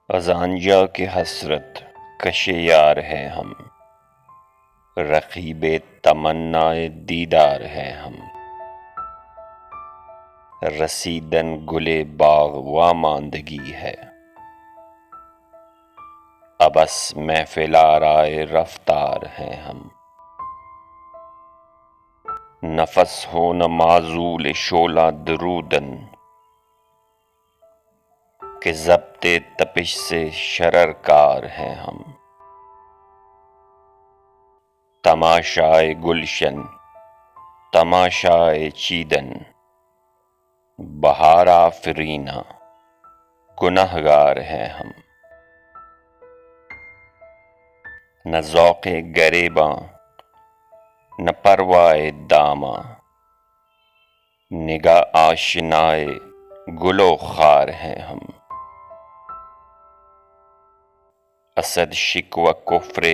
ازانجا کی حسرت کش یار ہیں ہم، رقیب تمنائے دیدار ہیں ہم۔ رسیدن گلے باغ واماندگی ہے، ابس محفل آرائے رفتار ہیں ہم۔ نفس ہو نہ معزول شعلہ درودن، کہ ضبط تپش سے شرر کار ہیں ہم۔ تماشائے گلشن تماشائے چیدن، بہار آفرینا گنہگار ہیں ہم۔ نہ ذوق گریباں نہ پروائے داماں، نگاہ آشنائے گل و خار ہیں ہم۔ اسد شکوہ کفر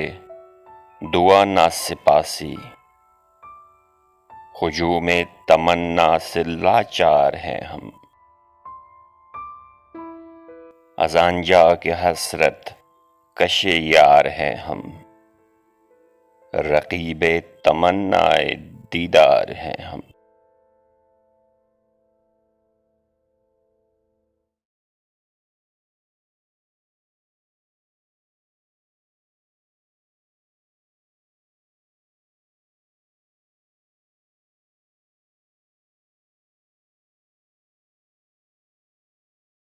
دعا نہ سپاسی، ہجوم تمنا سے لاچار ہیں ہم۔ ازانجا کی حسرت کش یار ہیں ہم، رقیب تمنائے دیدار ہیں ہم۔